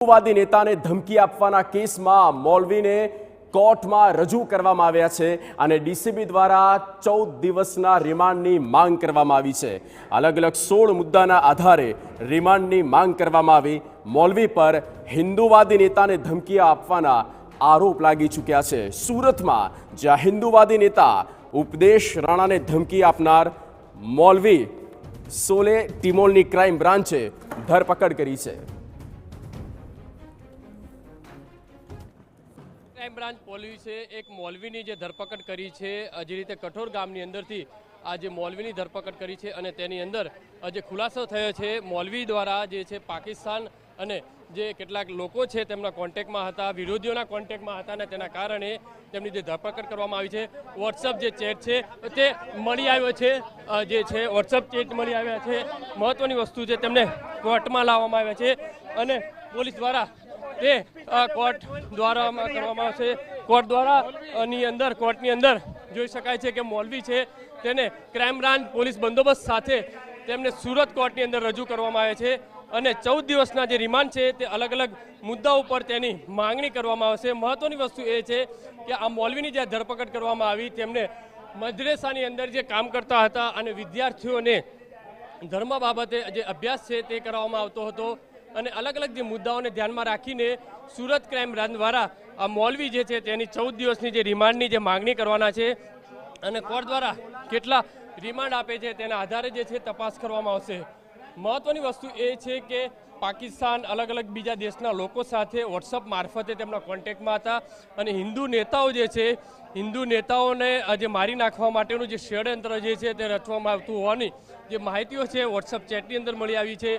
વાદી નેતાને ધમકી આપવાના કેસમાં મૌલવીને કોર્ટમાં રજૂ કરવામાં આવ્યા છે અને ડીસીબી દ્વારા 14 દિવસના રિમાન્ડની માંગ કરવામાં આવી છે। અલગ અલગ 16 મુદ્દાના આધારે રિમાન્ડની માંગ કરવામાં આવી। મૌલવી પર હિન્દુવાદી નેતાને ધમકી આપવાના આરોપ લાગી ચૂક્યા છે। સુરતમાં જ્યાં હિન્દુવાદી નેતા ઉપદેશ રાણાને ધમકી આપનાર મૌલવી સોલે ટિમોલની ક્રાઇમ બ્રાન્ચે ધરપકડ કરી છે। ક્રાઇમ બ્રાન્ચ પોલીસે એક મૌલવીની જે ધરપકડ કરી છે, જે રીતે કઠોર ગામની અંદરથી આ જે મૌલવીની ધરપકડ કરી છે અને તેની અંદર જે ખુલાસો થયો છે મૌલવી દ્વારા જે છે પાકિસ્તાન અને જે કેટલાક લોકો છે તેમના કોન્ટેક્ટમાં હતા, વિરોધીઓના કોન્ટેક્ટમાં હતા અને તેના કારણે તેમની જે ધરપકડ કરવામાં આવી છે। વોટ્સઅપ જે ચેટ છે તે મળી આવ્યો છે, જે છે વોટ્સઅપ ચેટ મળી આવ્યા છે। મહત્વની વસ્તુ છે તેમને કોર્ટમાં લાવવામાં આવ્યા છે અને પોલીસ દ્વારા તે કોર્ટ દ્વારા કરવામાં આવશે। કોર્ટની અંદર જોઈ શકાય છે કે મૌલવી છે તેને ક્રાઇમ બ્રાન્ચ પોલીસ બંદોબસ્ત સાથે તેમને સુરત કોર્ટની અંદર રજૂ કરવામાં આવે છે અને 14 દિવસના જે રિમાન્ડ છે તે અલગ અલગ મુદ્દાઓ પર તેની માંગણી કરવામાં આવશે। મહત્વની વસ્તુ એ છે કે આ મૌલવીની જે ધરપકડ કરવામાં આવી તેમને મદ્રેસાની અંદર જે કામ કરતા હતા અને વિદ્યાર્થીઓને ધર્મ બાબતે જે અભ્યાસ છે તે કરાવવામાં આવતો હતો અને અલગ અલગ જે મુદ્દાઓને ધ્યાનમાં રાખીને સુરત ક્રાઇમ બ્રાન્ચ દ્વારા આ મૌલવી જે છે તેની 14 દિવસની જે રિમાન્ડની જે માંગણી કરવાના છે અને કોર્ટ દ્વારા કેટલા રિમાન્ડ આપે છે તેના આધારે જે છે તપાસ કરવામાં આવશે। મહત્વની વસ્તુ એ છે કે પાકિસ્તાન અલગ અલગ બીજા દેશના લોકો સાથે વોટ્સઅપ મારફતે તેમના કોન્ટેક્ટમાં હતા અને હિન્દુ નેતાઓ જે છે હિન્દુ નેતાઓને જે મારી નાખવા માટેનું જે ષડયંત્ર જે છે તે રચવામાં આવતું હોવાની જે માહિતીઓ છે વોટ્સઅપ ચેટની અંદર મળી આવી છે।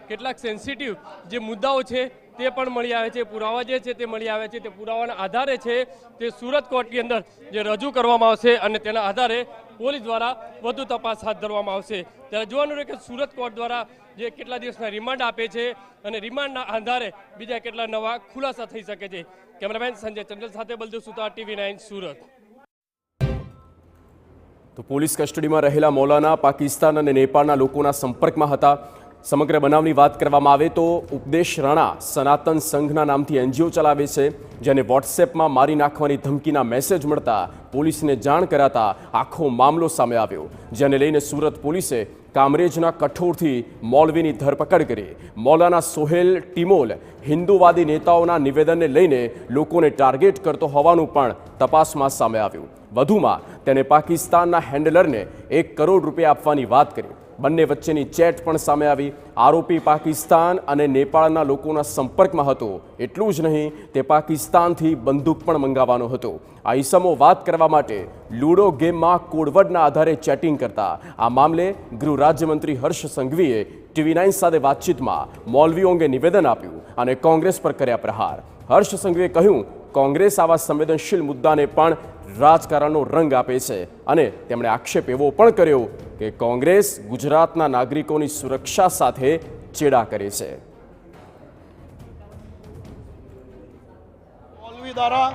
કેટલાક સેન્સિટિવ જે મુદ્દાઓ છે તે પણ મળી આવે છે, પુરાવા જે છે તે મળી આવે છે, તે પુરાવાના આધારે છે તે સુરત કોર્ટની અંદર જે રજૂ કરવામાં આવશે અને તેના આધારે પોલીસ દ્વારા વધુ તપાસ હાથ ધરવામાં આવશે। ત્યારે જોવાનું રહે કે સુરત કોર્ટ દ્વારા જે કેટલા દિવસના રિમાન્ડ આપે છે અને રિમાન્ડના આધારે બીજા કેટલા નવા ખુલાસા થઈ શકે છે। કેમેરામેન સંજય ચંદ્રલ સાથે બલદેવ સુતાર, TV9 સુરત। તો પોલીસ કસ્ટડીમાં રહેલા મૌલાના પાકિસ્તાન અને નેપાળના લોકોના સંપર્કમાં હતા। સમગ્ર બનાવની વાત કરવામાં આવે તો ઉપદેશ રાણા સનાતન સંઘના નામથી એનજીઓ ચલાવે છે, જેને વોટ્સએપમાં મારી નાખવાની ધમકીના મેસેજ મળતા પોલીસને જાણ કરાતા આખો મામલો સામે આવ્યો, જેને લઈને સુરત પોલીસે કામરેજના કઠોરથી મૌલવીની ધરપકડ કરી। મૌલાના સોહેલ ટિમોલ હિન્દુવાદી નેતાઓના નિવેદનને લઈને લોકોને ટાર્ગેટ કરતો હોવાનું પણ તપાસમાં સામે આવ્યું। વધુમાં તેને પાકિસ્તાનના હેન્ડલરને 1 કરોડ રૂપિયા આપવાની વાત કરી। બંને વચ્ચેની ચેટ પણ સામે આવી। આરોપી પાકિસ્તાન અને નેપાળના લોકોના સંપર્કમાં હતો। એટલું જ નહીં, તે પાકિસ્તાનથી બંદૂક પણ મંગાવવાનો હતો। આ ઈસમો વાત કરવા માટે લૂડો ગેમમાં કોડવર્ડના આધારે ચેટિંગ કરતા। આ મામલે ગૃહ રાજ્યમંત્રી હર્ષ સંઘવીએ TV9 સાથે વાતચીતમાં મૌલવીઓ અંગે નિવેદન આપ્યું અને કોંગ્રેસ પર કર્યા પ્રહાર। હર્ષ સંઘવીએ કહ્યું, કોંગ્રેસ આવા સંવેદનશીલ મુદ્દાને પણ રાજકારણનો રંગ આપે છે અને તેમણે આક્ષેપ એવો પણ કર્યો કે કોંગ્રેસ ગુજરાતના નાગરિકોની સુરક્ષા સાથે ચેડા કરે છે। મૌલવી દ્વારા